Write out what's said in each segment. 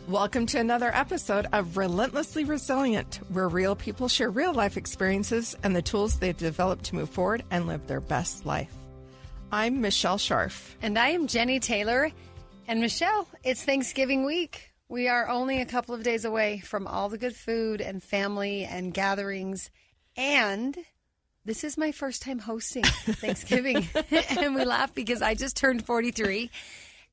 Welcome to another episode of Relentlessly Resilient, where real people share real life experiences and the tools they've developed to move forward and live their best life. I'm Michelle Scharf. And I am Jennie Taylor. And Michelle, it's Thanksgiving week. We are only a couple of days away from all the good food and family and gatherings. And this is my first time hosting Thanksgiving. And we laugh because I just turned 43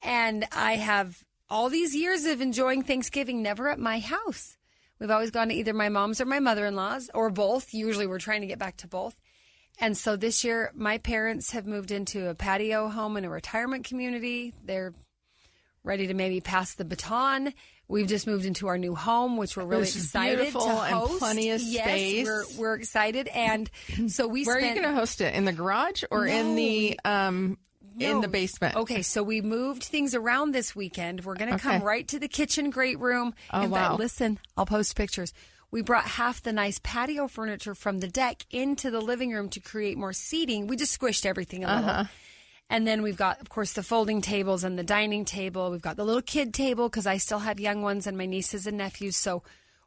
and I have all these years of enjoying Thanksgiving never at my house. We've always gone to either my mom's or my mother-in-law's or both. Usually we're trying to get back to both. And so this year, my parents have moved into a patio home in a retirement community. They're ready to maybe pass the baton. We've just moved into our new home, which we're really excited to host. And plenty of space. Yes, we're excited. And so Where are you going to host it? In the garage or in the in the basement? Okay, so we moved things around this weekend. We're going to come right to the kitchen great room. Oh, in wow. fact, listen, I'll post pictures. We brought half the nice patio furniture from the deck into the living room to create more seating. We just squished everything a little. And then we've got, of course, the folding tables and the dining table. We've got the little kid table because I still have young ones and my nieces and nephews. So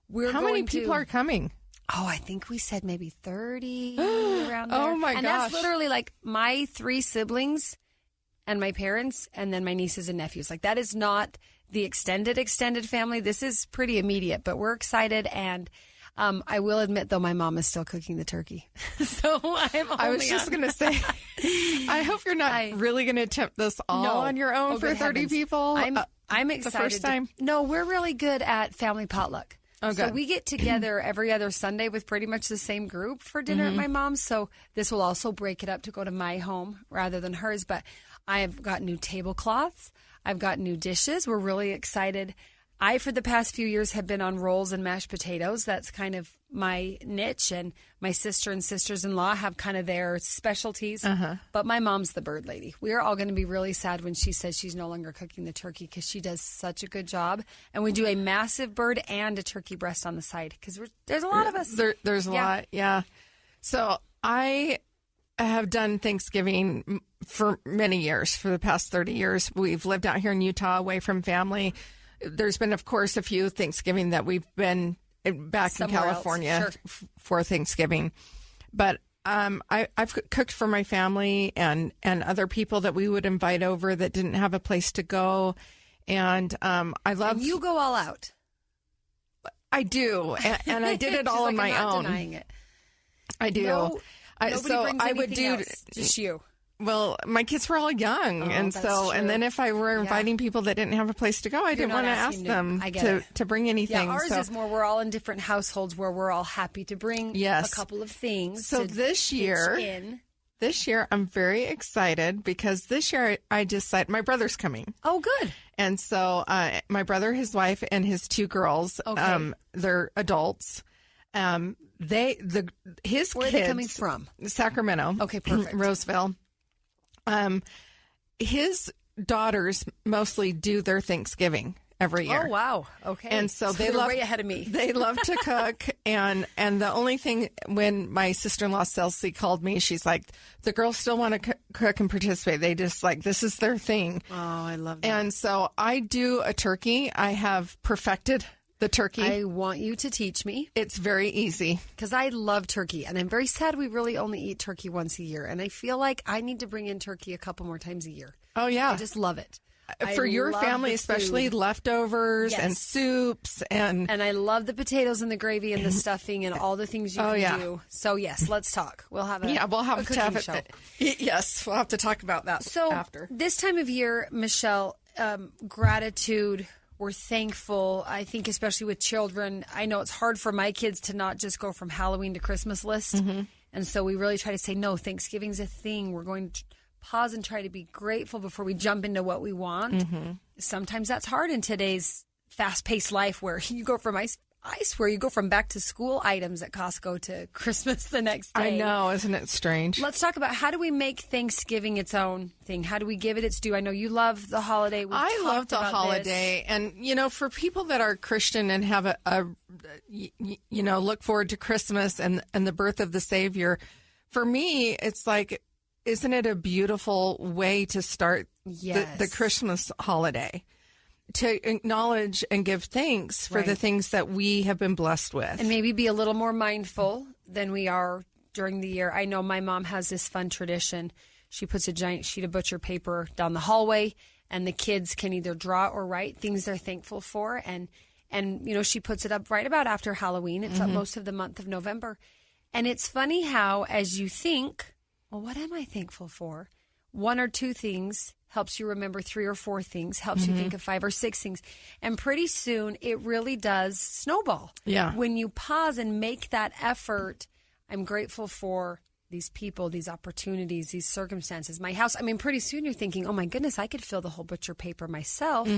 we're How many people are coming? Oh, I think we said maybe 30 around there. Oh, my gosh. And that's literally like my 3 siblings and my parents, and then my nieces and nephews. Like, that is not the extended family. This is pretty immediate, but we're excited. And I will admit, though, my mom is still cooking the turkey. So I was just going to say, I hope you're not really going to attempt this all on your own for 30 heavens. people. I'm excited. The first time? No, we're really good at family potluck. Oh, so good. we get together every other Sunday with pretty much the same group for dinner at my mom's. So this will also break it up to go to my home rather than hers. But I have got new tablecloths. I've got new dishes. We're really excited. I, for the past few years, have been on rolls and mashed potatoes. That's kind of my niche. And my sister and sisters-in-law have kind of their specialties. But my mom's the bird lady. We are all going to be really sad when she says she's no longer cooking the turkey because she does such a good job. And we do a massive bird and a turkey breast on the side because there's a lot of us. There's a lot, yeah. So I have done Thanksgiving for many years, for the past 30 years. We've lived out here in Utah away from family. There's been, of course, a few Thanksgiving that we've been back Somewhere in California for Thanksgiving. But I've cooked for my family and other people that we would invite over that didn't have a place to go. And I love... And you go all out. I do. And I did it all on my own. I'm not denying it. I do. Nobody brings anything else, just you. Well, my kids were all young, and so, and then if I were inviting people that didn't have a place to go, I didn't want to ask them to bring anything. Yeah, ours is more, we're all in different households where we're all happy to bring a couple of things. So this year, I'm very excited because this year I decided, my brother's coming. Oh, good. And so my brother, his wife, and his 2 girls, they're adults. His Where kids. Where are they coming from? Sacramento. Okay, perfect. Roseville. His daughters mostly do their Thanksgiving every year. Oh, wow. Okay. And so they're way ahead of me. They love to cook. And the only thing, when my sister-in-law Celsi called me, she's like, the girls still want to cook and participate. They just this is their thing. Oh, I love that. And so I do a turkey. I have perfected the turkey. I want you to teach me. It's very easy. Because I love turkey. And I'm very sad we really only eat turkey once a year. And I feel like I need to bring in turkey a couple more times a year. Oh, yeah. I just love it. For your family, especially leftovers and soups. And I love the potatoes and the gravy and the stuffing and all the things you can do. So, yes, let's talk. We'll have a we'll have a to have show. Yes, we'll have to talk about that after. This time of year, Michelle, gratitude. We're thankful, I think, especially with children. I know it's hard for my kids to not just go from Halloween to Christmas list. And so we really try to say, no, Thanksgiving's a thing. We're going to pause and try to be grateful before we jump into what we want. Sometimes that's hard in today's fast-paced life where you go from where you go from back to school items at Costco to Christmas the next day. I know, isn't it strange? Let's talk about how do we make Thanksgiving its own thing? How do we give it its due? I know you love the holiday. I love the holiday. And, for people that are Christian and have look forward to Christmas and the birth of the Savior, for me, it's like, isn't it a beautiful way to start the Christmas holiday? to acknowledge and give thanks for the things that we have been blessed with. And maybe be a little more mindful than we are during the year. I know my mom has this fun tradition. She puts a giant sheet of butcher paper down the hallway, and the kids can either draw or write things they're thankful for. And she puts it up right about after Halloween. It's up most of the month of November. And it's funny how, as you think, well, what am I thankful for? One or two things helps you remember 3 or 4 things, helps you think of 5 or 6 things. And pretty soon it really does snowball. Yeah. When you pause and make that effort, I'm grateful for these people, these opportunities, these circumstances, my house. I mean, pretty soon you're thinking, oh my goodness, I could fill the whole butcher paper myself.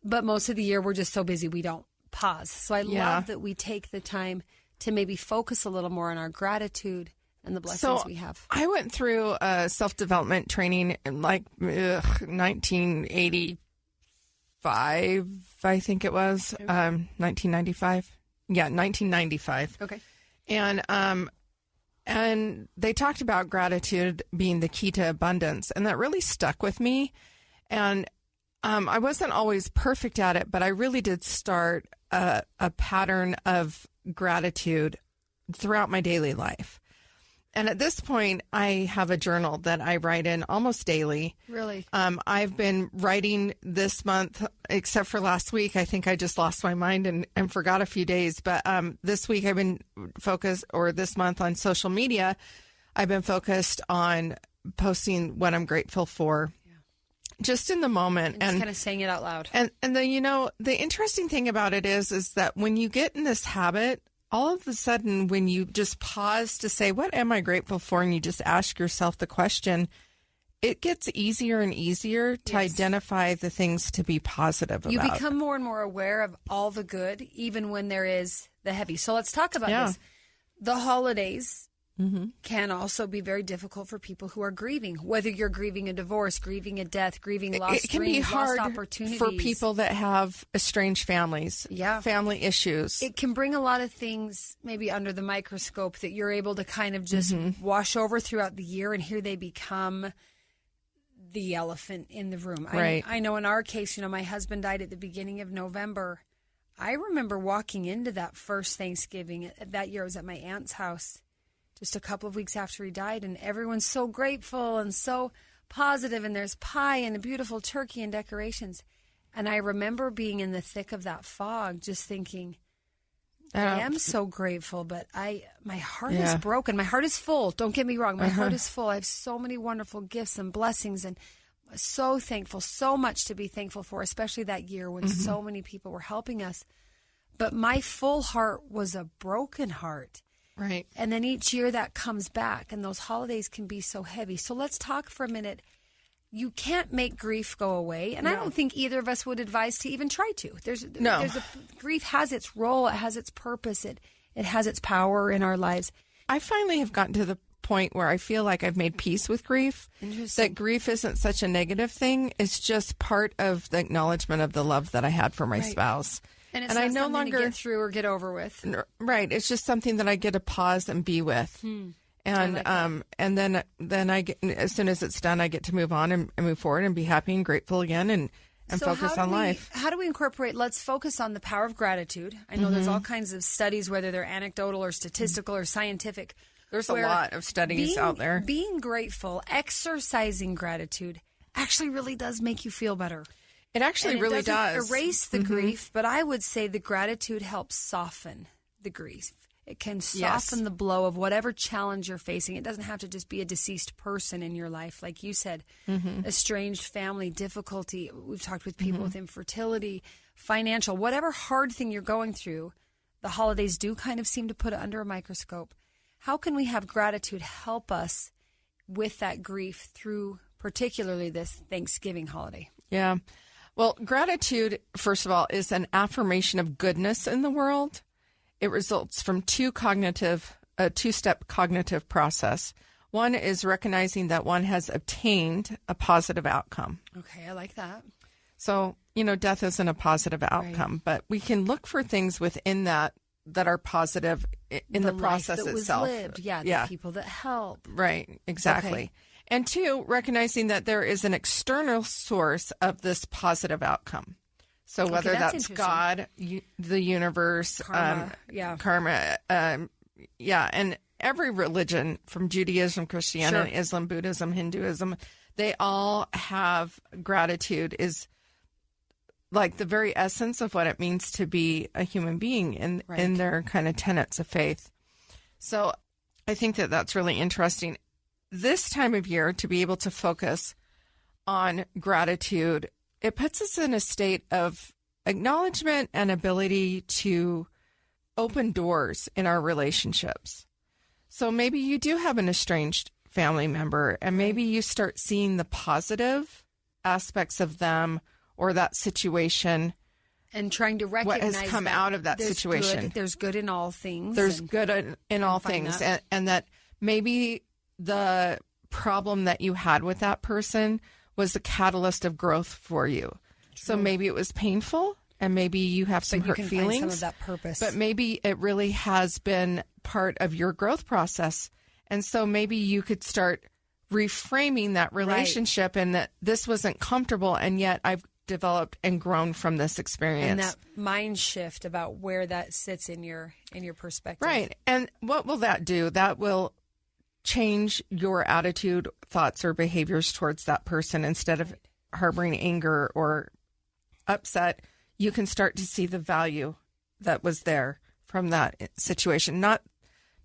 But most of the year we're just so busy we don't pause. So I love that we take the time to maybe focus a little more on our gratitude and the blessings we have. I went through self-development training in 1985, I think it was, 1995. Yeah, 1995. Okay. And they talked about gratitude being the key to abundance, and that really stuck with me. And I wasn't always perfect at it, but I really did start a pattern of gratitude throughout my daily life. And at this point, I have a journal that I write in almost daily. Really? I've been writing this month, except for last week. I think I just lost my mind and forgot a few days. But this week I've been focused, or this month on social media, I've been focused on posting what I'm grateful for. Just in the moment. And just kind of saying it out loud. And then, the interesting thing about it is that when you get in this habit, all of a sudden, when you just pause to say, what am I grateful for? And you just ask yourself the question, it gets easier and easier to identify the things to be positive about. You become more and more aware of all the good, even when there is the heavy. So let's talk about this. The holidays can also be very difficult for people who are grieving, whether you're grieving a divorce, grieving a death, grieving lost It can dreams, be hard lost opportunities. for people that have estranged families, family issues. It can bring a lot of things maybe under the microscope that you're able to kind of just wash over throughout the year, and here they become the elephant in the room. Right. I know in our case, my husband died at the beginning of November. I remember walking into that first Thanksgiving that year. I was at my aunt's house just a couple of weeks after he died, and everyone's so grateful and so positive, and there's pie and a beautiful turkey and decorations. And I remember being in the thick of that fog, just thinking, I am so grateful, but my heart is broken. My heart is full. Don't get me wrong. My heart is full. I have so many wonderful gifts and blessings, and so thankful, so much to be thankful for, especially that year when so many people were helping us. But my full heart was a broken heart. Right. And then each year that comes back, and those holidays can be so heavy. So let's talk for a minute. You can't make grief go away, and I don't think either of us would advise to even try to. Grief has its role, it has its purpose, it has its power in our lives. I finally have gotten to the point where I feel like I've made peace with grief. That grief isn't such a negative thing. It's just part of the acknowledgement of the love that I had for my spouse. And it's not no longer to get through or get over with. Right. It's just something that I get to pause and be with. And and then I get, as soon as it's done, I get to move on and move forward and be happy and grateful again and focus on life. How do we incorporate? Let's focus on the power of gratitude. I know there's all kinds of studies, whether they're anecdotal or statistical or scientific. There's a lot of studies out there. Being grateful, exercising gratitude, actually really does make you feel better. It actually really does. Erase the grief, but I would say the gratitude helps soften the grief. It can soften the blow of whatever challenge you're facing. It doesn't have to just be a deceased person in your life. Like you said, estranged family, difficulty. We've talked with people with infertility, financial, whatever hard thing you're going through, the holidays do kind of seem to put it under a microscope. How can we have gratitude help us with that grief through particularly this Thanksgiving holiday? Yeah. Well, gratitude, first of all, is an affirmation of goodness in the world. It results from a two-step cognitive process. One is recognizing that one has obtained a positive outcome. Okay, I like that. So, death isn't a positive outcome, but we can look for things within that are positive in the process life that itself. Was lived. The people that help. Right, exactly. Okay. And two, recognizing that there is an external source of this positive outcome. So whether that's that's interesting. God, the universe, karma, and every religion from Judaism, Christianity, Islam, Buddhism, Hinduism, they all have gratitude is like the very essence of what it means to be a human being in their kind of tenets of faith. So I think that that's really interesting. This time of year, to be able to focus on gratitude, it puts us in a state of acknowledgement and ability to open doors in our relationships. So maybe you do have an estranged family member, and maybe you start seeing the positive aspects of them or that situation. And trying to recognize what has come out of that situation. There's good in all things. There's good in all things. And that maybe the problem that you had with that person was the catalyst of growth for you. True. So maybe it was painful, and maybe you have some hurt feelings. Find some of that purpose. But maybe it really has been part of your growth process. And so maybe you could start reframing that relationship and that this wasn't comfortable, and yet I've developed and grown from this experience. And that mind shift about where that sits in your perspective. Right. And what will that do? That will change your attitude, thoughts, or behaviors towards that person. Instead of harboring anger or upset, you can start to see the value that was there from that situation. Not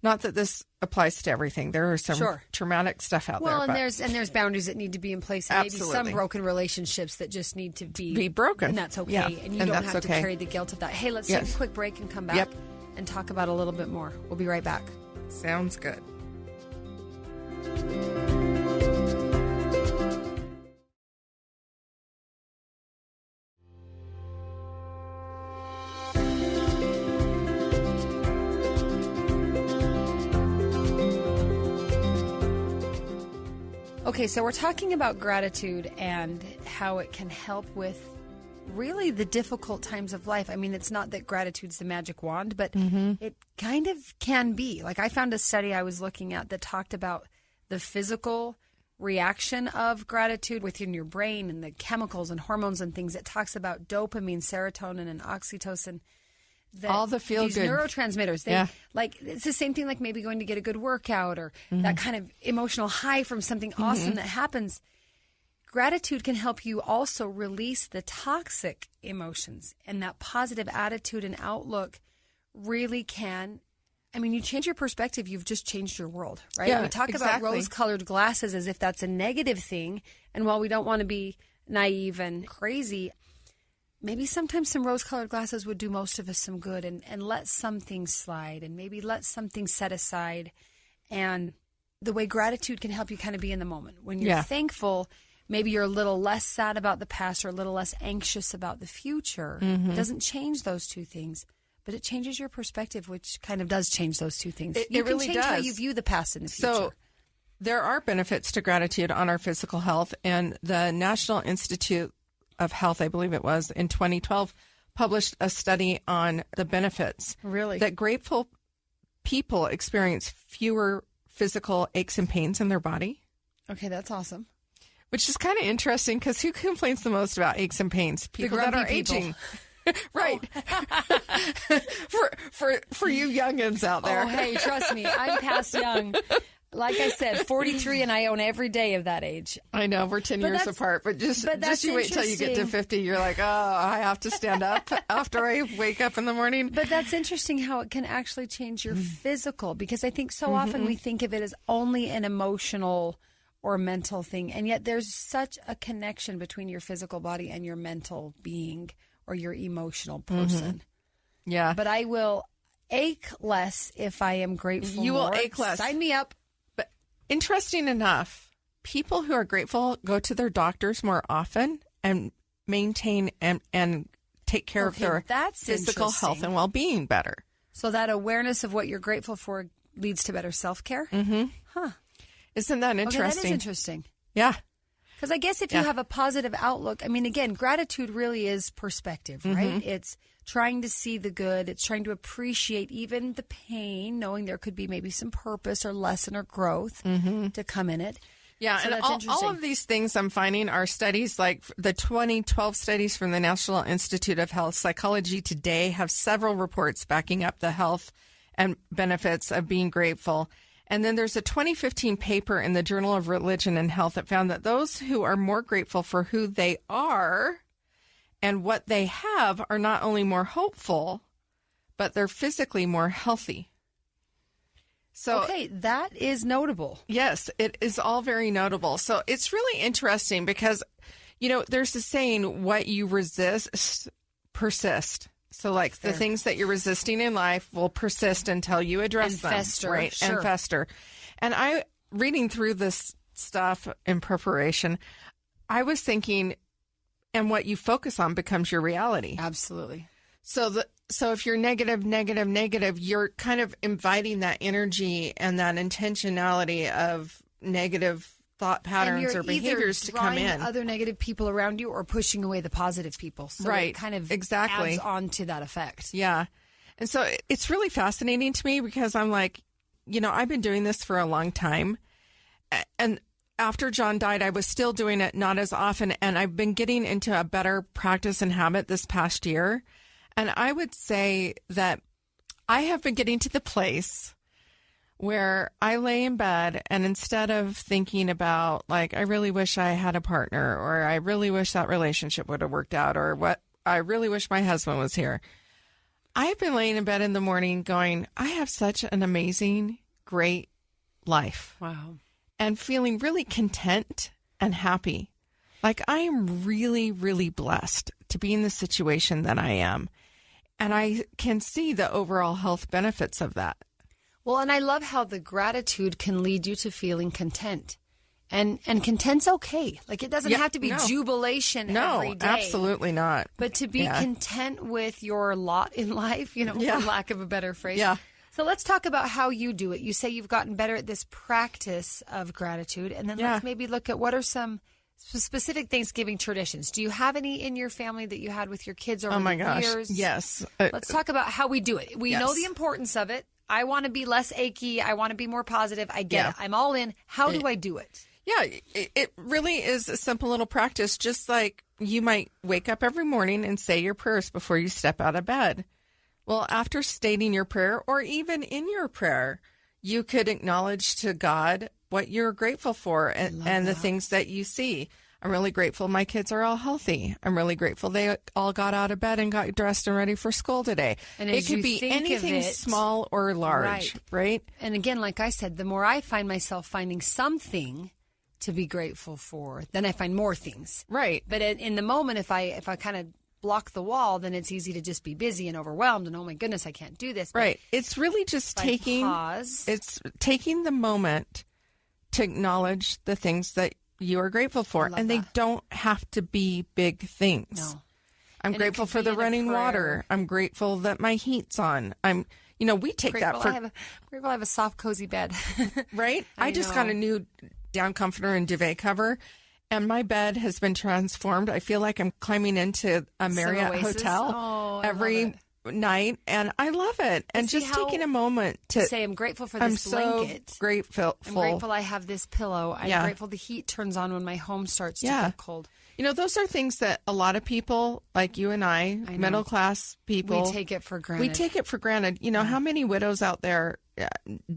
that this applies to everything. There are some traumatic stuff out there. Well, and there's boundaries that need to be in place. And maybe some broken relationships that just need to be broken. And that's okay. Yeah. And you don't have to carry the guilt of that. Hey, let's take a quick break and come back and talk about a little bit more. We'll be right back. Sounds good. Okay, so we're talking about gratitude and how it can help with really the difficult times of life. I mean, it's not that gratitude's the magic wand, but it kind of can be. Like, I found a study I was looking at that talked about the physical reaction of gratitude within your brain and the chemicals and hormones and things. It talks about dopamine, serotonin, and oxytocin. All the feel-good neurotransmitters. Like, it's the same thing like maybe going to get a good workout or that kind of emotional high from something awesome that happens. Gratitude can help you also release the toxic emotions, and that positive attitude and outlook really can. I mean, you change your perspective, you've just changed your world, right? Yeah, we talk about rose-colored glasses as if that's a negative thing, and while we don't want to be naive and crazy, maybe sometimes some rose-colored glasses would do most of us some good, and let some things slide, and maybe let something set aside. And the way gratitude can help you kind of be in the moment. When you're thankful, maybe you're a little less sad about the past or a little less anxious about the future. It doesn't change those two things, but it changes your perspective, which kind of does change those two things. It really can change how you view the past and the future. So there are benefits to gratitude on our physical health, and the National Institute of Health, I believe it was, in 2012, published a study on the benefits. Really? That grateful people experience fewer physical aches and pains in their body. Okay, that's awesome. Which is kind of interesting, because who complains the most about aches and pains? People that are aging. Right. For you youngins out there. Oh, hey, trust me, I'm past young. Like I said, 43, and I own every day of that age. I know, we're 10 years apart, but just you wait till you get to 50. You're like, oh, I have to stand up after I wake up in the morning. But that's interesting how it can actually change your physical, because I think so often we think of it as only an emotional or mental thing, and yet there's such a connection between your physical body and your mental being or your emotional person. Yeah. But I will ache less if I am grateful. You will ache less. Sign me up. But interesting enough, people who are grateful go to their doctors more often and maintain and take care of their physical health and well-being better. So that awareness of what you're grateful for leads to better self-care? Huh. Isn't that interesting? Okay, that is interesting. Yeah. Because I guess if you have a positive outlook, I mean, again, gratitude really is perspective, right? It's trying to see the good. It's trying to appreciate even the pain, knowing there could be maybe some purpose or lesson or growth to come in it. Yeah, So and that's all interesting. of these things I'm finding are studies like the 2012 studies from the National Institute of Health. Psychology Today have several reports backing up the health and benefits of being grateful. And then there's a 2015 paper in the Journal of Religion and Health that found that those who are more grateful for who they are and what they have are not only more hopeful, but they're physically more healthy. So, okay, that is notable. yes, it is all very notable. So it's really interesting because, there's the saying, what you resist persist. So like the things that you're resisting in life will persist until you address And them. fester, Right. sure. And fester. And reading through this stuff in preparation, I was thinking, and what you focus on becomes your reality. Absolutely. So if you're negative, you're kind of inviting that energy and that intentionality of negative thought patterns or behaviors to come in. Other negative people around you or pushing away the positive people. So Right. it kind of Exactly. adds on to that effect. Yeah. And so it's really fascinating to me because I'm like, I've been doing this for a long time. And after John died, I was still doing it, not as often. And I've been getting into a better practice and habit this past year. And I would say that I have been getting to the place where I lay in bed and instead of thinking about like, I really wish I had a partner, or I really wish that relationship would have worked out, or what I really wish my husband was here. I've been laying in bed in the morning going, I have such an amazing, great life. Wow. And feeling really content and happy. Like I am really, really blessed to be in the situation that I am. And I can see the overall health benefits of that. Well, and I love how the gratitude can lead you to feeling content. And content's okay. Like it doesn't have to be jubilation every day. No, absolutely not. But to be content with your lot in life, for lack of a better phrase. Yeah. So let's talk about how you do it. You say you've gotten better at this practice of gratitude. And then let's maybe look at what are some specific Thanksgiving traditions. Do you have any in your family that you had with your kids over the years? Yes. Let's talk about how we do it. We know the importance of it. I want to be less achy. I want to be more positive. I get it. I'm all in. How do I do it? Yeah, it really is a simple little practice, just like you might wake up every morning and say your prayers before you step out of bed. Well, after stating your prayer, or even in your prayer, you could acknowledge to God what you're grateful for and the things that you see. I'm really grateful my kids are all healthy. I'm really grateful they all got out of bed and got dressed and ready for school today. And it could be anything small or large, right? And again, like I said, the more I find myself finding something to be grateful for, then I find more things. Right. But in the moment, if I kind of block the wall, then it's easy to just be busy and overwhelmed and, oh my goodness, I can't do this. But right. It's really just taking the moment to acknowledge the things that you are grateful for. And they don't have to be big things. No. I'm grateful for the running water. I'm grateful that my heat's on. We take that for... I'm grateful I have a soft, cozy bed. Right? I just got a new down comforter and duvet cover, and my bed has been transformed. I feel like I'm climbing into a Marriott hotel every night, and I love it. And just taking a moment to say, I'm grateful for this blanket. So grateful. I'm grateful I have this pillow. I'm grateful the heat turns on when my home starts to get cold. Those are things that a lot of people, like you and I middle class people, we take it for granted. How many widows out there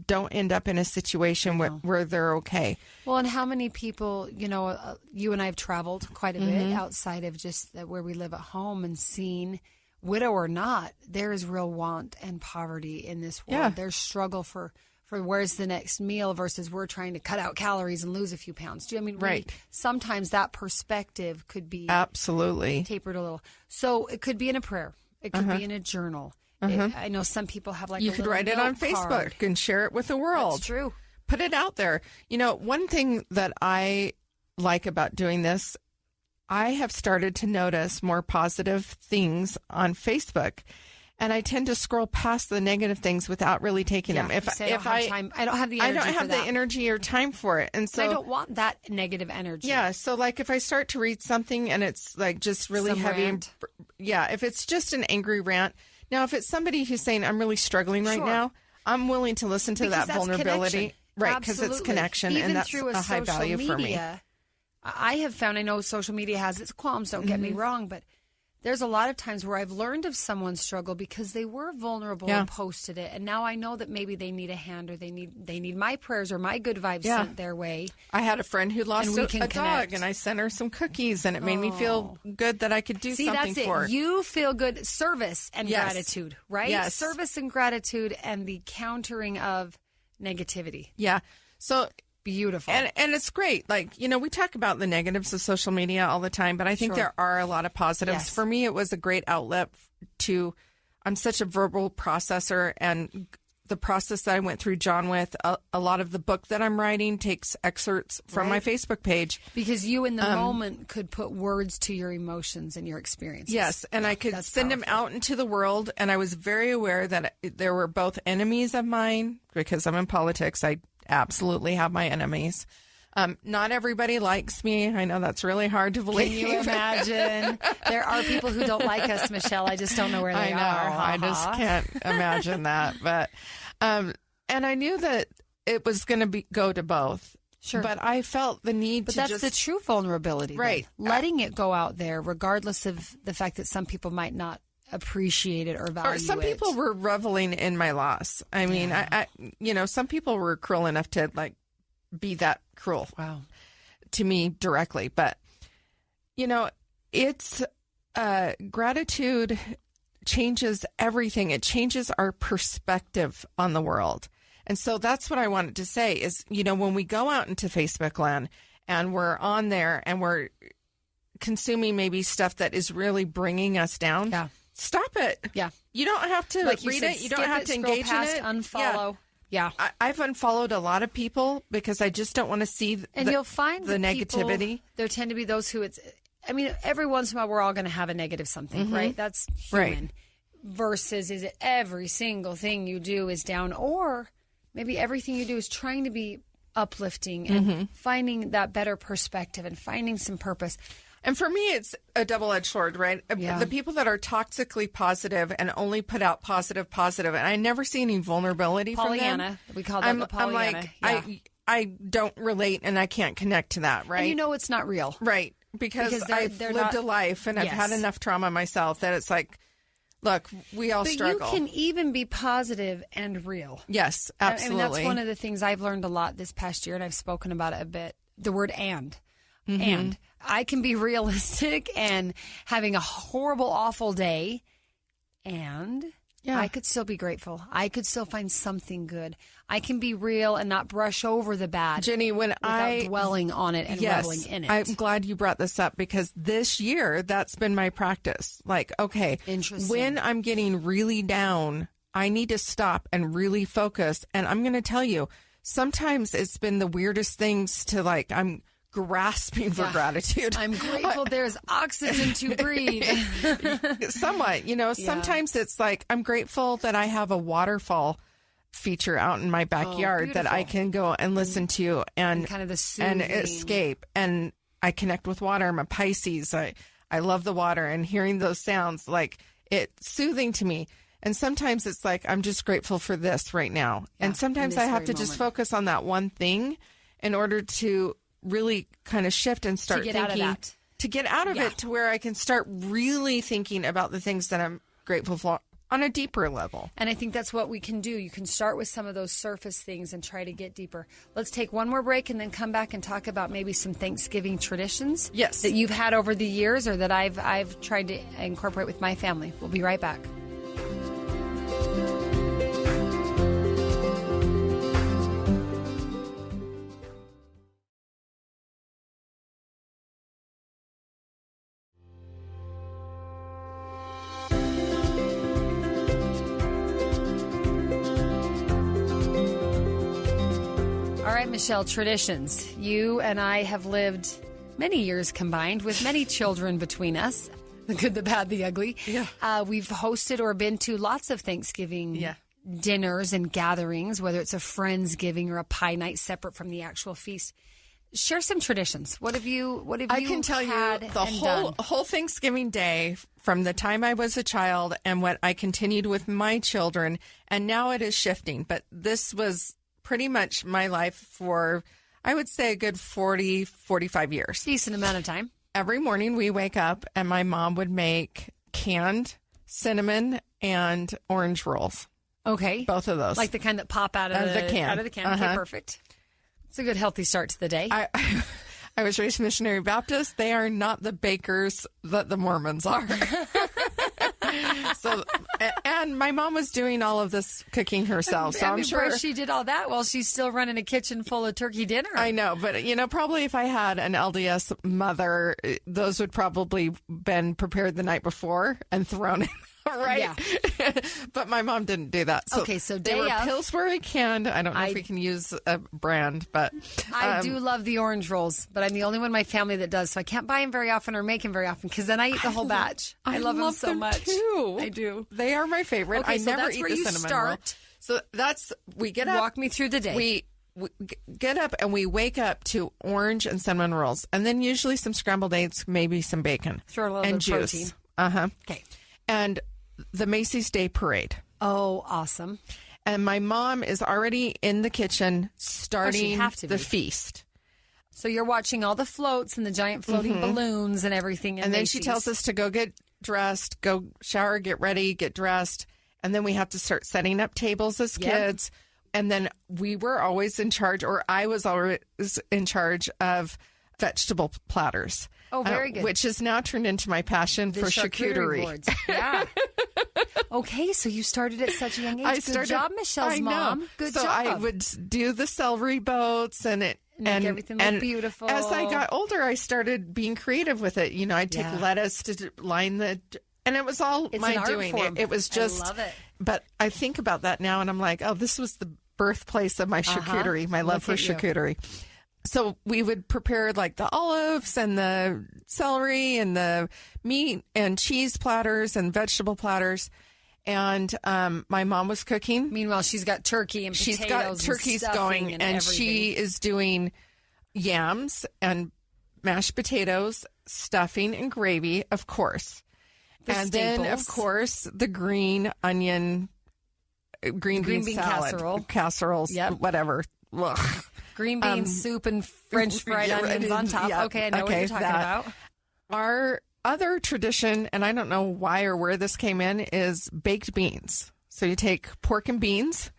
don't end up in a situation where they're okay? Well, and how many people, you and I have traveled quite a bit outside of just where we live at home and seen, widow or not, there is real want and poverty in this world. Yeah. There's struggle for where's the next meal versus we're trying to cut out calories and lose a few pounds. Do you know what I mean? Right. Really, sometimes that perspective could be absolutely tapered a little. So it could be in a prayer. It could be in a journal. I know some people have you could write it on Facebook and share it with the world. That's true. Put it out there. One thing that I like about doing this, I have started to notice more positive things on Facebook. And I tend to scroll past the negative things without really taking them. If I don't have the energy. I don't have the energy or time for it, and so I don't want that negative energy. Yeah. So like if I start to read something and it's like just really heavy, if it's just an angry rant. Now, if it's somebody who's saying I'm really struggling right now, I'm willing to listen to that vulnerability. Right, because it's connection, even and that's through a high value for me. I have found, I know social media has its qualms, don't get me wrong, but there's a lot of times where I've learned of someone's struggle because they were vulnerable and posted it. And now I know that maybe they need a hand, or they need my prayers or my good vibes sent their way. I had a friend who lost a dog, and I sent her some cookies, and it made me feel good that I could do something that's it. for her. You feel good. Service and gratitude, right? Yes. Service and gratitude and the countering of negativity. Yeah. So beautiful. And it's great. Like, we talk about the negatives of social media all the time, but I think there are a lot of positives. Yes. For me, it was a great outlet I'm such a verbal processor, and the process that I went through John with, a lot of the book that I'm writing takes excerpts from my Facebook page. Because you in the moment could put words to your emotions and your experiences. Yes, and I could send them out into the world, and I was very aware that there were both enemies of mine, because I'm in politics. I absolutely have my enemies. Not everybody likes me. I know that's really hard to believe. Can you imagine? There are people who don't like us, Michelle. I just don't know where they are. I just can't imagine that. But, and I knew that it was going to go to both. Sure. But I felt the need to that's the true vulnerability. Right. Then. Letting it go out there, regardless of the fact that some people might not appreciate it or value it. Or some people were reveling in my loss. I mean, I some people were cruel enough to be that cruel to me directly. But, it's gratitude changes everything. It changes our perspective on the world. And so that's what I wanted to say is, when we go out into Facebook land and we're on there and we're consuming maybe stuff that is really bringing us down, stop it. Yeah. You don't have to read it. You don't have to engage in it. Unfollow. Yeah. I've unfollowed a lot of people because I just don't want to see you'll find the negativity. People, there tend to be those who every once in a while we're all going to have a negative something, right? That's human. Right. Versus is it every single thing you do is down, or maybe everything you do is trying to be uplifting and finding that better perspective and finding some purpose. And for me, it's a double-edged sword, right? Yeah. The people that are toxically positive and only put out positive, and I never see any vulnerability Pollyanna. from them. We call that the Pollyanna. I'm like, I don't relate and I can't connect to that, right? And it's not real. Right. Because I've lived a life and I've had enough trauma myself that it's like, look, we all struggle. But you can even be positive and real. Yes, absolutely. I mean, that's one of the things I've learned a lot this past year, and I've spoken about it a bit, the word and. And I can be realistic and having a horrible, awful day, and I could still be grateful. I could still find something good. I can be real and not brush over the bad. Jenny, without dwelling on it and reveling in it. I'm glad you brought this up because this year that's been my practice. Like, okay, when I'm getting really down, I need to stop and really focus. And I'm going to tell you, sometimes it's been the weirdest things to I'm grasping for gratitude. I'm grateful there's oxygen to breathe. Somewhat, sometimes it's I'm grateful that I have a waterfall feature out in my backyard that I can go and listen to and kind of the soothing. And escape. And I connect with water. I'm a Pisces. I love the water, and hearing those sounds, it's soothing to me. And sometimes it's I'm just grateful for this right now. Yeah, and sometimes I have to just focus on that one thing in order to really kind of shift and start thinking. To get out of it to where I can start really thinking about the things that I'm grateful for on a deeper level. And I think that's what we can do. You can start with some of those surface things and try to get deeper. Let's take one more break and then come back and talk about maybe some Thanksgiving traditions that you've had over the years or that I've tried to incorporate with my family. We'll be right back. Michelle, traditions. You and I have lived many years combined with many children between us. The good, the bad, the ugly. Yeah. We've hosted or been to lots of Thanksgiving dinners and gatherings, whether it's a Friendsgiving or a pie night separate from the actual feast. Share some traditions. What have you I can tell you the whole Thanksgiving day from the time I was a child and what I continued with my children, and now it is shifting. But this was pretty much my life for, I would say, a good 40, 45 years. Decent amount of time. Every morning we wake up and my mom would make canned cinnamon and orange rolls. Okay. Both of those. Like the kind that pop out of the can. Out of the can. Okay, perfect. It's a good healthy start to the day. I was raised Missionary Baptist. They are not the bakers that the Mormons are. So, and my mom was doing all of this cooking herself. So I'm sure she did all that while she's still running a kitchen full of turkey dinner. I know, but probably if I had an LDS mother, those would probably been prepared the night before and thrown in. Right? Yeah. But my mom didn't do that. So okay, so they were Pillsbury canned. I don't know if we can use a brand, but I do love the orange rolls, but I'm the only one in my family that does, so I can't buy them very often or make them very often because then I eat the whole batch. I love them so much. Too. I do. They are my favorite. Okay, I so never that's eat where the you cinnamon start. roll. So we get up. Walk me through the day. We get up and we wake up to orange and cinnamon rolls, and then usually some scrambled eggs, maybe some bacon, throw a little and bit of juice. Protein. Okay, and the Macy's Day Parade. Oh, awesome. And my mom is already in the kitchen starting the feast. So you're watching all the floats and the giant floating balloons and everything. And then she tells us to go get dressed, go shower, get ready, get dressed. And then we have to start setting up tables as kids. And then we were always in charge, or I was always in charge of vegetable platters. Oh, very good. Which has now turned into my passion for charcuterie. Boards. Yeah. Okay, so you started at such a young age. Good job, Michelle's mom. Good job. So I would do the celery boats and make everything look beautiful. As I got older, I started being creative with it. I'd take lettuce to line and it was all my doing. It was just, I love it. But I think about that now and I'm like, oh, this was the birthplace of my charcuterie, my love for charcuterie. So we would prepare like the olives and the celery and the meat and cheese platters and vegetable platters. And my mom was cooking. Meanwhile, she's got turkey and potatoes. She's got turkeys going, and she is doing yams and mashed potatoes, stuffing, and gravy, of course. Then, of course, the green onion, green bean salad, casseroles, whatever. Ugh. Green bean soup and French fried onions on top. Yeah. Okay, I know what you're talking about. Our other tradition, and I don't know why or where this came in, is baked beans. So you take pork and beans,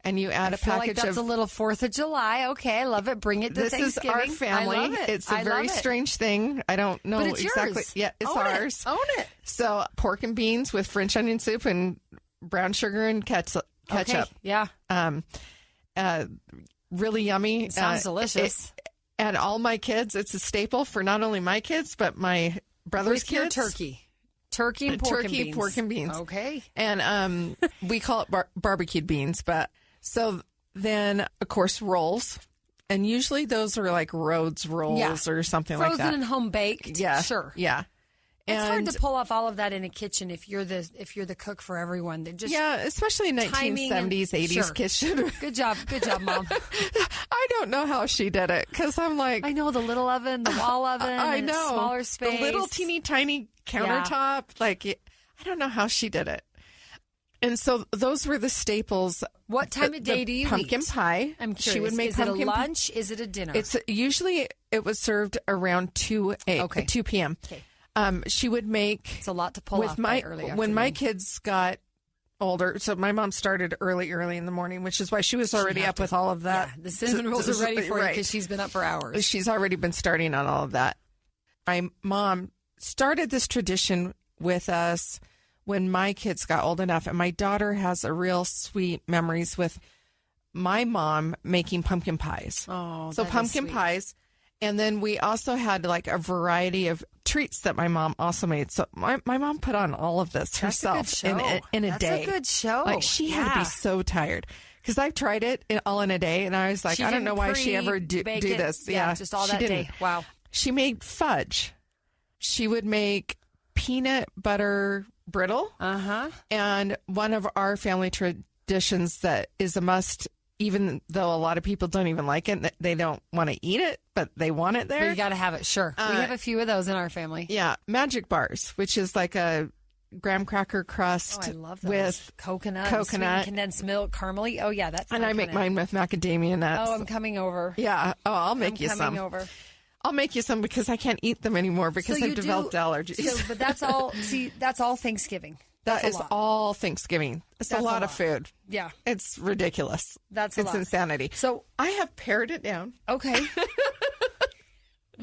and you add a package of... that's a little 4th of July. Okay, I love it. Bring it to Thanksgiving. This is our family. I love it. It's a very strange thing. I don't know exactly. Yours. Yeah, it's ours. Own it. So pork and beans with French onion soup and brown sugar and ketchup. Okay. Yeah. Really yummy. Sounds delicious. And all my kids, it's a staple for not only my kids, but my brother's kids. Turkey and pork and beans. Okay. And we call it barbecued beans. But so then, of course, rolls. And usually those are like Rhodes rolls or something like that. Frozen and home baked. Yeah. Sure. Yeah. It's hard to pull off all of that in a kitchen if you're the cook for everyone. Especially in 1970s, 80s kitchen. Good job, Mom. I don't know how she did it because I'm like, I know the little oven, the wall oven, I know smaller space, the little teeny tiny countertop. Like, I don't know how she did it. And so those were the staples. What time of day do you pumpkin eat? Pie. I'm curious. She would make is it a lunch? Is it a dinner? It's usually it was served around 2 p.m. Okay. She would make... It's a lot to pull off by early afternoon. When my kids got older, so my mom started early in the morning, which is why she was already up with all of that. Yeah, the cinnamon rolls are ready for you because she's been up for hours. She's already been starting on all of that. My mom started this tradition with us when my kids got old enough, and my daughter has a real sweet memories with my mom making pumpkin pies. Oh, so pumpkin pies. And then we also had like a variety of treats that my mom also made. So my mom put on all of this herself in a day. That's a good show. Like she had to be so tired because I've tried it all in a day, and I was like, I don't know why she ever do this. Yeah, just all that day. Wow. She made fudge. She would make peanut butter brittle. And one of our family traditions that is a must, even though a lot of people don't even like it, they don't want to eat it, but they want it there. But you got to have it, sure. We have a few of those in our family. Yeah, magic bars, which is like a graham cracker crust. Oh, I love those. With coconut, sweetened condensed milk, caramely. Oh, yeah, that's and I make mine with macadamia nuts. Oh, I'm coming over. Yeah. Oh, I'll make you some. I'm coming over. I'll make you some because I can't eat them anymore because I've developed allergies. But that's all. See, that's all Thanksgiving. That is all Thanksgiving. It's a lot of food. Yeah. It's ridiculous. It's insanity. So I have pared it down. Okay.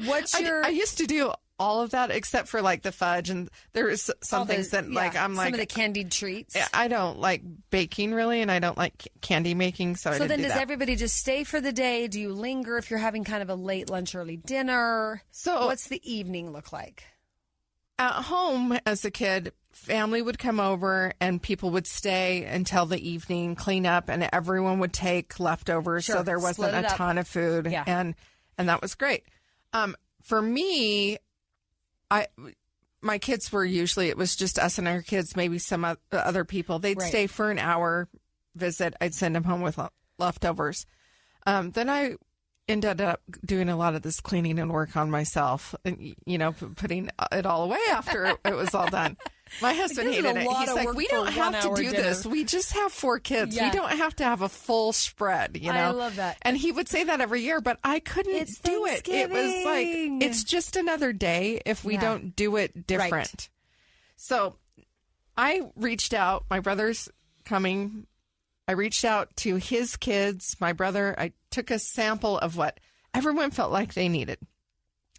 I used to do all of that except for like the fudge, and there's some things that I'm like some of the candied treats. I don't like baking really, and I don't like candy making, so I didn't do does that. Everybody just stay for the day? Do you linger if you're having kind of a late lunch, early dinner? So what's the evening look like? At home as a kid, family would come over and people would stay until the evening, clean up, and everyone would take leftovers. Sure. So there wasn't a ton of food. Yeah. And that was great. For me, my kids were usually, it was just us and our kids, maybe some other people. They'd stay for an hour visit. I'd send them home with leftovers. Then I ended up doing a lot of this cleaning and work on myself, and, putting it all away after it was all done. My husband hated it. He's like, we don't have to do this. We just have 4 kids. Yeah. We don't have to have a full spread, I love that. And he would say that every year, but I couldn't do it. It was like, it's just another day if we don't do it different. Right. So I reached out. My brother's coming. I reached out to his kids, my brother. I took a sample of what everyone felt like they needed.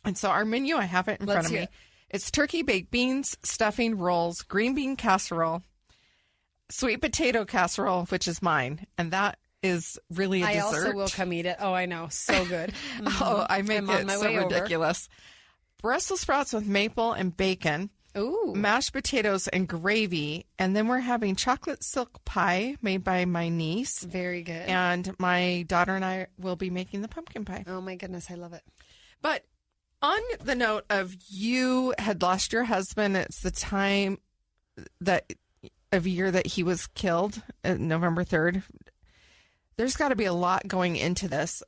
And so our menu, I have it in front of me. It's turkey, baked beans, stuffing, rolls, green bean casserole, sweet potato casserole, which is mine. And that is really a dessert. I also will come eat it. Oh, I know. So good. Oh, I make it so ridiculous. Brussels sprouts with maple and bacon. Ooh. Mashed potatoes and gravy. And then we're having chocolate silk pie made by my niece. Very good. And my daughter and I will be making the pumpkin pie. Oh, my goodness. I love it. But on the note of you had lost your husband, it's the time of year that he was killed, November 3rd. There's got to be a lot going into this.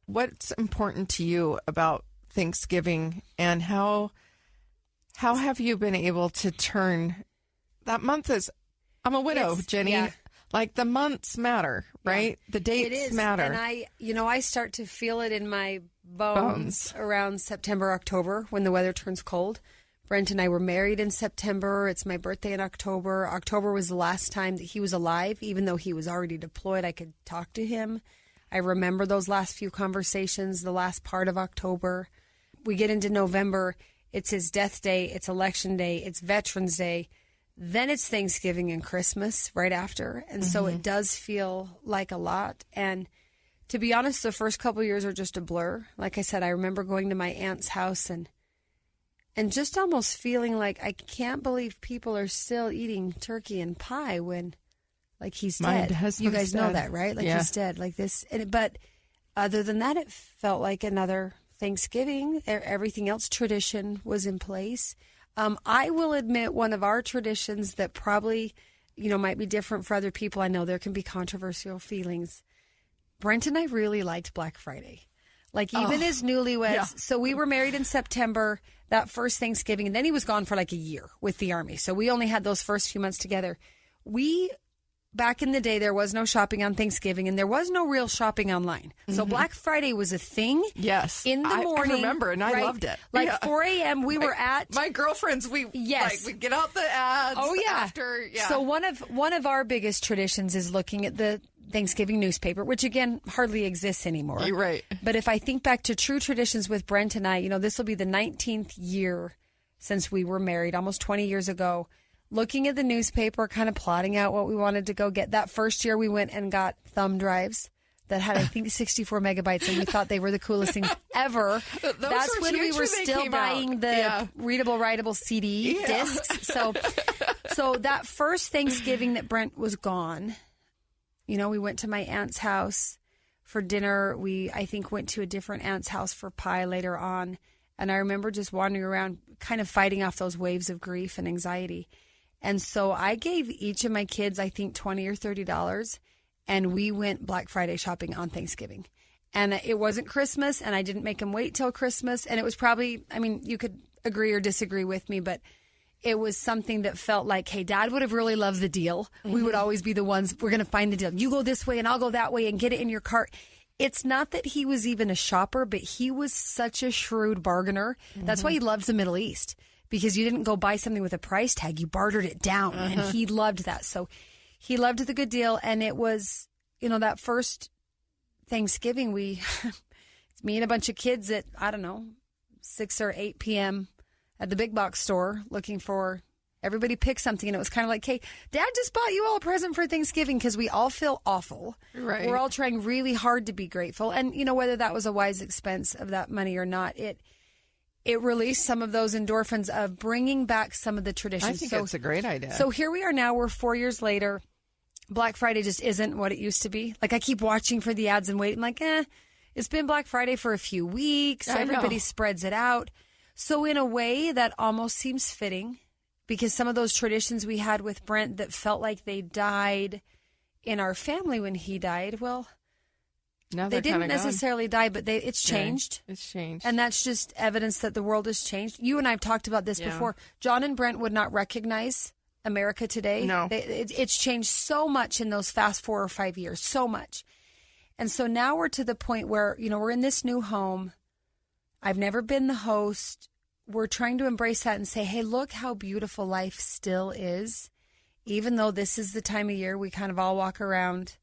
What's important to you about Thanksgiving, and how have you been able to turn that month? I'm a widow, Jennie. Yeah. Like the months matter, right? Yeah. The dates matter. And I start to feel it in my bones around September, October, when the weather turns cold. Brent and I were married in September. It's my birthday in October. October was the last time that he was alive. Even though he was already deployed, I could talk to him. I remember those last few conversations, the last part of October. We get into November. It's his death day. It's election day. It's Veterans Day. Then it's Thanksgiving and Christmas right after. And so it does feel like a lot. And to be honest, the first couple of years are just a blur. Like I said, I remember going to my aunt's house and just almost feeling like I can't believe people are still eating turkey and pie when, like, he's dead. You guys know that, right? Like, he's dead. Like this. But other than that, it felt like another Thanksgiving. Everything else tradition was in place. I will admit one of our traditions that probably, might be different for other people. I know there can be controversial feelings. Brent and I really liked Black Friday. Like, even as newlyweds. Yeah. So we were married in September, that first Thanksgiving, and then he was gone for like a year with the Army. So we only had those first few months together. Back in the day, there was no shopping on Thanksgiving, and there was no real shopping online. So Black Friday was a thing. Yes. In the morning. I remember, and I loved it. Like 4 a.m., we were at... My girlfriends, we'd get out the ads. Oh, yeah. After, So one of our biggest traditions is looking at the Thanksgiving newspaper, which, again, hardly exists anymore. You're right. But if I think back to true traditions with Brent and I, this will be the 19th year since we were married, almost 20 years ago. Looking at the newspaper, kind of plotting out what we wanted to go get. That first year we went and got thumb drives that had, I think, 64 megabytes, and we thought they were the coolest things ever. That's when we were still buying the readable, writable CD discs. So that first Thanksgiving that Brent was gone, we went to my aunt's house for dinner. We, I think, went to a different aunt's house for pie later on. And I remember just wandering around, kind of fighting off those waves of grief and anxiety. And so I gave each of my kids, I think, $20 or $30, and we went Black Friday shopping on Thanksgiving. And it wasn't Christmas, and I didn't make them wait till Christmas. And it was probably, you could agree or disagree with me, but it was something that felt like, hey, Dad would have really loved the deal. We would always be the ones, we're going to find the deal. You go this way and I'll go that way and get it in your cart. It's not that he was even a shopper, but he was such a shrewd bargainer. That's why he loved the Middle East, because you didn't go buy something with a price tag. You bartered it down, and he loved that. So he loved the good deal, and it was, that first Thanksgiving, it's me and a bunch of kids at, 6 or 8 p.m. at the big box store looking for, everybody picked something, and it was kind of like, hey, Dad just bought you all a present for Thanksgiving, because we all feel awful. Right. We're all trying really hard to be grateful. And, whether that was a wise expense of that money or not, it released some of those endorphins of bringing back some of the traditions. I think it's a great idea. So here we are now, we're 4 years later. Black Friday just isn't what it used to be. Like, I keep watching for the ads and waiting, like, it's been Black Friday for a few weeks. Everybody spreads it out. So in a way, that almost seems fitting, because some of those traditions we had with Brent that felt like they died in our family when he died, well, now they didn't necessarily die, but it's changed. Yeah, it's changed. And that's just evidence that the world has changed. You and I have talked about this before. John and Brent would not recognize America today. No. It's changed so much in those fast 4 or 5 years, so much. And so now we're to the point where, we're in this new home. I've never been the host. We're trying to embrace that and say, hey, look how beautiful life still is. Even though this is the time of year we kind of all walk around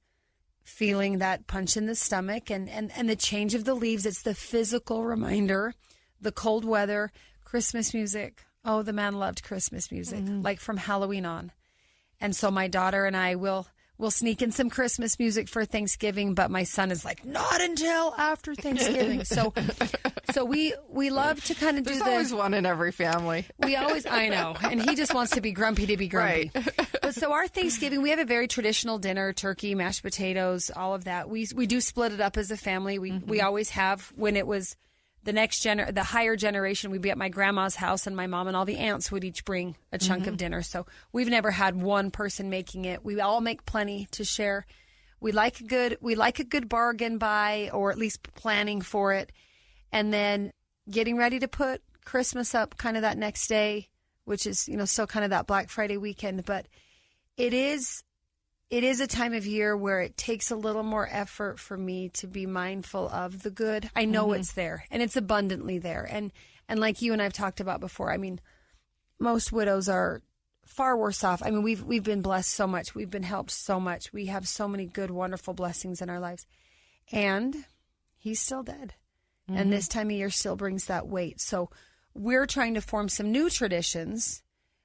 feeling that punch in the stomach and the change of the leaves. It's the physical reminder, the cold weather, Christmas music. Oh, the man loved Christmas music, like from Halloween on. And so my daughter and I will sneak in some Christmas music for Thanksgiving, but my son is like, not until after Thanksgiving. So we love to kind of do There's always one in every family. I know. And he just wants to be grumpy to be grumpy. Right. But so our Thanksgiving, we have a very traditional dinner, turkey, mashed potatoes, all of that. We do split it up as a family. We always have. When it was the higher generation, we'd be at my grandma's house, and my mom and all the aunts would each bring a chunk of dinner. So we've never had one person making it. We all make plenty to share. We like a good bargain buy, or at least planning for it, and then getting ready to put Christmas up kind of that next day, which is, still kind of that Black Friday weekend. But it is a time of year where it takes a little more effort for me to be mindful of the good. I know it's there, and it's abundantly there. And like you and I've talked about before, most widows are far worse off. We've been blessed so much. We've been helped so much. We have so many good, wonderful blessings in our lives. And he's still dead. And this time of year still brings that weight. So we're trying to form some new traditions.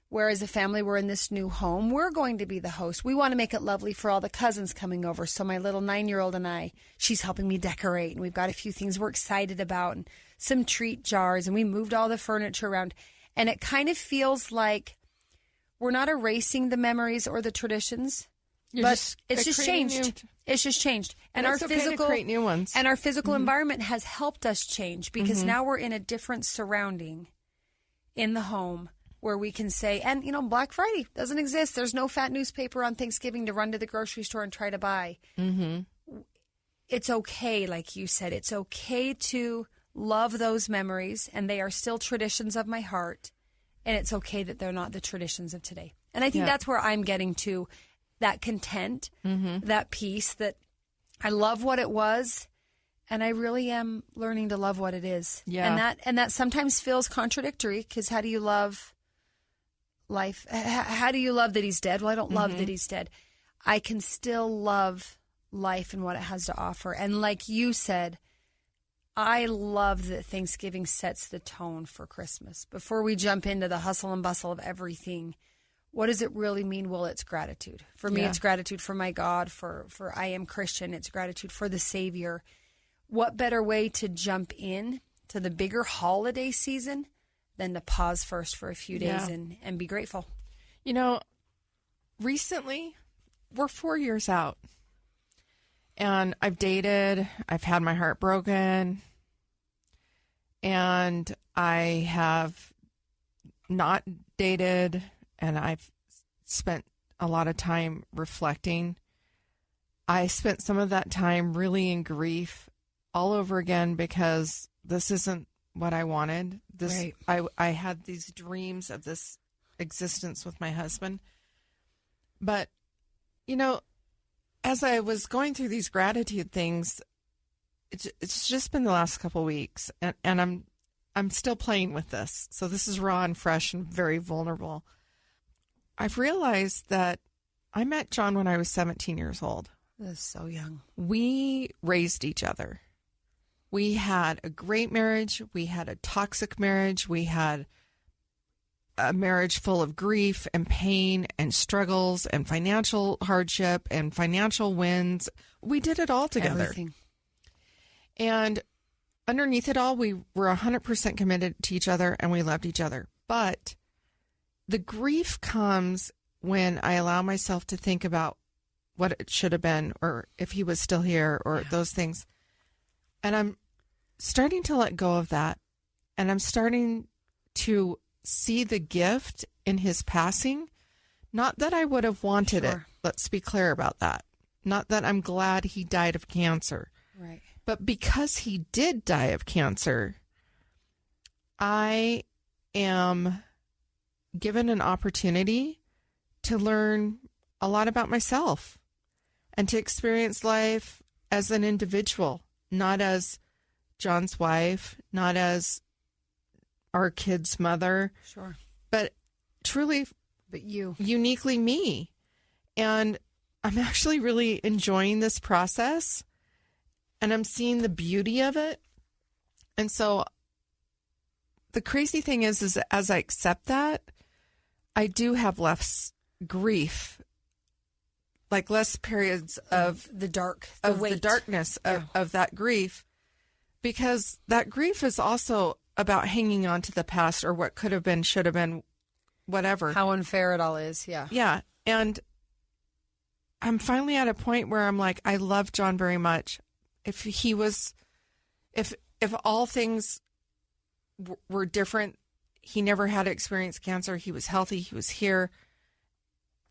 Where as a family, we're in this new home. We're going to be the host. We want to make it lovely for all the cousins coming over. So my little 9-year-old and she's helping me decorate. And we've got a few things we're excited about and some treat jars. And we moved all the furniture around. And it kind of feels like we're not erasing the memories or the traditions. It's just changed. It's just changed. And our physical, to create new ones. And our physical environment has helped us change, because now we're in a different surrounding in the home, where we can say, and Black Friday doesn't exist. There's no fat newspaper on Thanksgiving to run to the grocery store and try to buy. It's okay, like you said, it's okay to love those memories, and they are still traditions of my heart, and it's okay that they're not the traditions of today. And I think that's where I'm getting to, that content, that peace, that I love what it was, and I really am learning to love what it is. Yeah. And that sometimes feels contradictory, because how do you love life? How do you love that he's dead? Well, I don't love that he's dead. I can still love life and what it has to offer. And like you said, I love that Thanksgiving sets the tone for Christmas. Before we jump into the hustle and bustle of everything, what does it really mean? Well, it's gratitude. For me, it's gratitude for my God, for I am Christian. It's gratitude for the Savior. What better way to jump in to the bigger holiday season than to pause first for a few days and be grateful? Recently, we're 4 years out. And I've dated, I've had my heart broken, and I have not dated, and I've spent a lot of time reflecting. I spent some of that time really in grief all over again, because this isn't what I wanted. I had these dreams of this existence with my husband. But, as I was going through these gratitude things, it's just been the last couple of weeks, and I'm still playing with this. So this is raw and fresh and very vulnerable. I've realized that I met John when I was 17 years old. That's so young. We raised each other. We had a great marriage. We had a toxic marriage. We had a marriage full of grief and pain and struggles and financial hardship and financial wins. We did it all together. Everything. And underneath it all, we were 100% committed to each other, and we loved each other. But the grief comes when I allow myself to think about what it should have been, or if he was still here, or those things. And I'm starting to let go of that. And I'm starting to see the gift in his passing. Not that I would have wanted it. Let's be clear about that. Not that I'm glad he died of cancer. Right. But because he did die of cancer, I am given an opportunity to learn a lot about myself and to experience life as an individual, not as John's wife, not as our kid's mother. Sure. But truly, uniquely me. And I'm actually really enjoying this process, and I'm seeing the beauty of it. And so the crazy thing is as I accept that, I do have less grief, like less periods of the darkness of that grief, because that grief is also about hanging on to the past or what could have been, should have been, whatever. How unfair it all is. Yeah. Yeah. And I'm finally at a point where I'm like, I love John very much. If all things were different, he never had to experience cancer. He was healthy. He was here.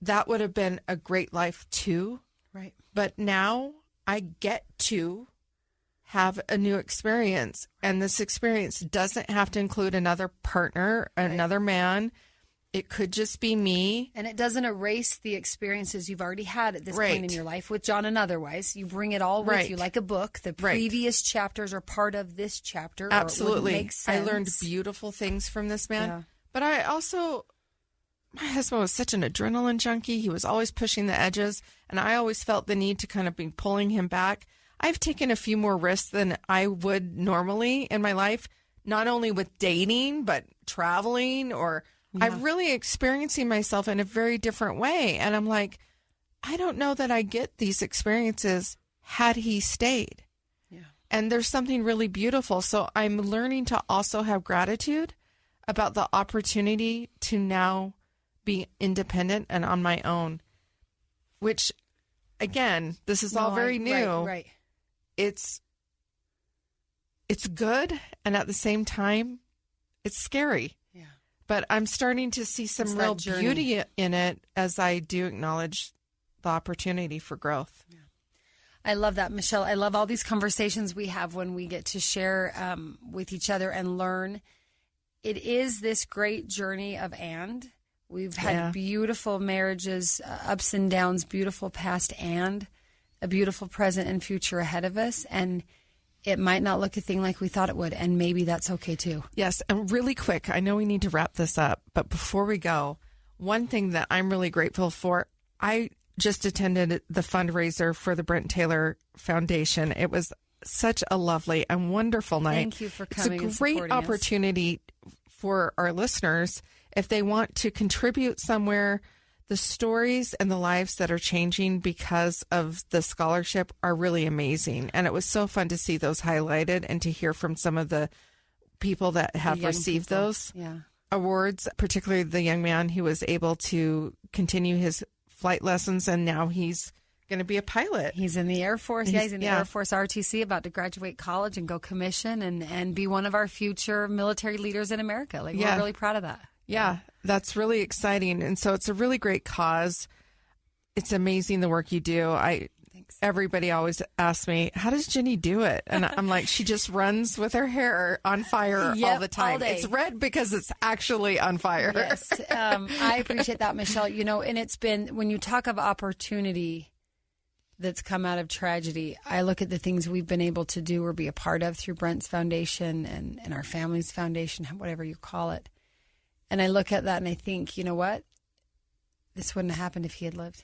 That would have been a great life too. Right. But now I get to have a new experience. And this experience doesn't have to include another partner, another man. It could just be me. And it doesn't erase the experiences you've already had at this point in your life with John and otherwise. You bring it all with you like a book. The previous chapters are part of this chapter. Absolutely. Or it makes sense. I learned beautiful things from this man. Yeah. But I also, my husband was such an adrenaline junkie. He was always pushing the edges. And I always felt the need to kind of be pulling him back. I've taken a few more risks than I would normally in my life, not only with dating, but traveling or... Yeah. I'm really experiencing myself in a very different way. And I'm like, I don't know that I get these experiences had he stayed. Yeah. And there's something really beautiful. So I'm learning to also have gratitude about the opportunity to now be independent and on my own, which, again, this is all very new. Right. It's good. And at the same time, it's scary. But I'm starting to see some real beauty in it as I do acknowledge the opportunity for growth. Yeah. I love that, Michelle. I love all these conversations we have when we get to share with each other and learn. It is this great journey of and. We've had beautiful marriages, ups and downs, beautiful past and a beautiful present and future ahead of us. And it might not look a thing like we thought it would, and maybe that's okay too. Yes, and really quick, I know we need to wrap this up, but before we go, one thing that I'm really grateful for, I just attended the fundraiser for the Brent Taylor Foundation. It was such a lovely and wonderful night. Thank you for coming. It's a great opportunity for our listeners if they want to contribute somewhere. The stories and the lives that are changing because of the scholarship are really amazing. And it was so fun to see those highlighted and to hear from some of the people that have received those awards, particularly the young man who was able to continue his flight lessons. And now he's going to be a pilot. He's in the Air Force. He's in the Air Force RTC, about to graduate college and go commission and be one of our future military leaders in America. We're really proud of that. Yeah, that's really exciting. And so it's a really great cause. It's amazing the work you do. Thanks. everybody always asks me, how does Jennie do it? And I'm like, she just runs with her hair on fire all the time. All day. It's red because it's actually on fire. Yes. I appreciate that, Michelle. And it's been, when you talk of opportunity that's come out of tragedy, I look at the things we've been able to do or be a part of through Brent's foundation and our family's foundation, whatever you call it. And I look at that and I think, you know what? This wouldn't have happened if he had lived.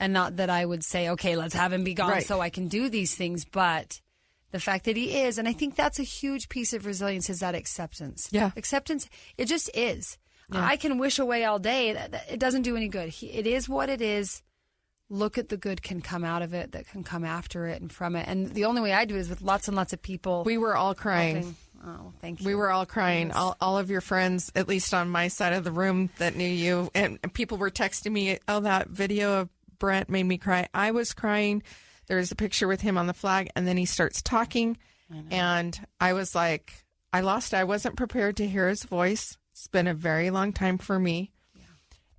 And not that I would say, okay, let's have him be gone so I can do these things. But the fact that he is, and I think that's a huge piece of resilience, is that acceptance. Yeah. Acceptance, it just is. Yeah. I can wish away all day. It doesn't do any good. It is what it is. Look at the good can come out of it, that can come after it and from it. And the only way I do it is with lots and lots of people. We were all crying. Helping. Oh, thank you. We were all crying. Yes. All of your friends, at least on my side of the room that knew you, and people were texting me, oh, that video of Brent made me cry. I was crying. There's a picture with him on the flag, and then he starts talking, and I was like, I lost it. I wasn't prepared to hear his voice. It's been a very long time for me. Yeah.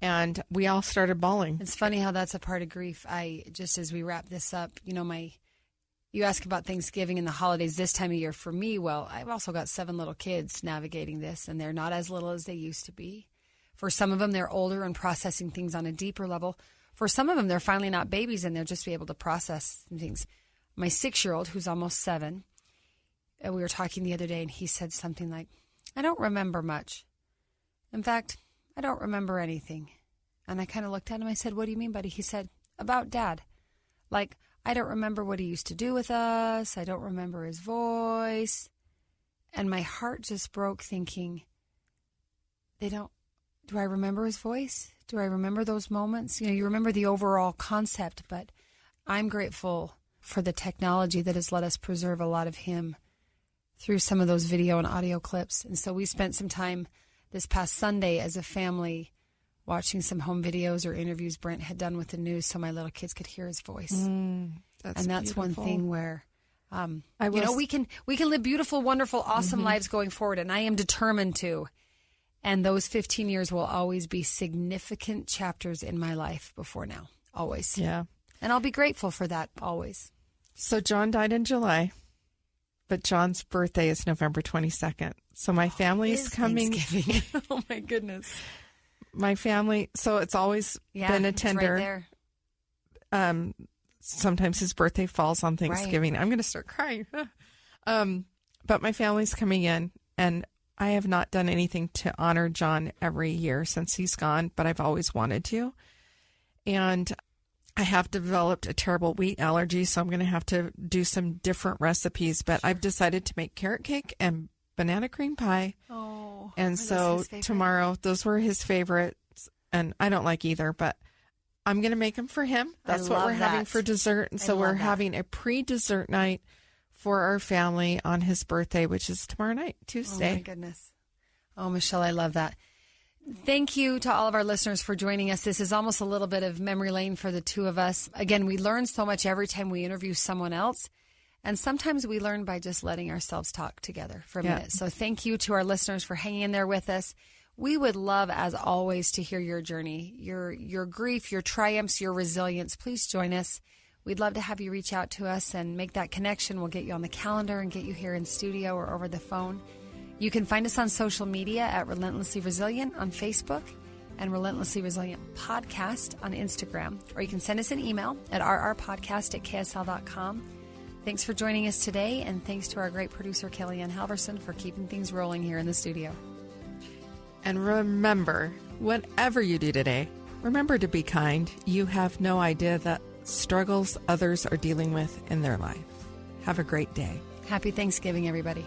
And we all started bawling. It's funny how that's a part of grief. Just as we wrap this up, you ask about Thanksgiving and the holidays this time of year. For me, well, I've also got 7 little kids navigating this, and they're not as little as they used to be. For some of them, they're older and processing things on a deeper level. For some of them, they're finally not babies, and they'll just be able to process things. My 6-year-old, who's almost 7, we were talking the other day, and he said something like, I don't remember much. In fact, I don't remember anything. And I kind of looked at him. I said, what do you mean, buddy? He said, about Dad. Like, I don't remember what he used to do with us. I don't remember his voice. And my heart just broke thinking, do I remember his voice? Do I remember those moments? You remember the overall concept, but I'm grateful for the technology that has let us preserve a lot of him through some of those video and audio clips. And so we spent some time this past Sunday as a family watching some home videos or interviews Brent had done with the news so my little kids could hear his voice. That's beautiful. one thing where we can live beautiful, wonderful, awesome lives going forward, and I am determined to. And those 15 years will always be significant chapters in my life before now, always. Yeah. And I'll be grateful for that always. So John died in July, but John's birthday is November 22nd. So my family is coming. Oh, my goodness. My family, so it's always been a tender. Right there. Sometimes his birthday falls on Thanksgiving. Right. I'm going to start crying. But my family's coming in, and I have not done anything to honor John every year since he's gone, but I've always wanted to. And I have developed a terrible wheat allergy, so I'm going to have to do some different recipes. But I've decided to make carrot cake and banana cream pie. Oh, and so tomorrow, those were his favorites, and I don't like either, but I'm going to make them for him. That's what we're having for dessert. And so we're having a pre-dessert night for our family on his birthday, which is tomorrow night, Tuesday. Oh, my goodness. Oh, Michelle, I love that. Thank you to all of our listeners for joining us. This is almost a little bit of memory lane for the two of us. Again, we learn so much every time we interview someone else. And sometimes we learn by just letting ourselves talk together for a minute. So thank you to our listeners for hanging in there with us. We would love, as always, to hear your journey, your grief, your triumphs, your resilience. Please join us. We'd love to have you reach out to us and make that connection. We'll get you on the calendar and get you here in studio or over the phone. You can find us on social media at Relentlessly Resilient on Facebook and Relentlessly Resilient Podcast on Instagram. Or you can send us an email at rrpodcast@ksl.com. Thanks for joining us today, and thanks to our great producer, Kellyanne Halverson, for keeping things rolling here in the studio. And remember, whatever you do today, remember to be kind. You have no idea the struggles others are dealing with in their life. Have a great day. Happy Thanksgiving, everybody.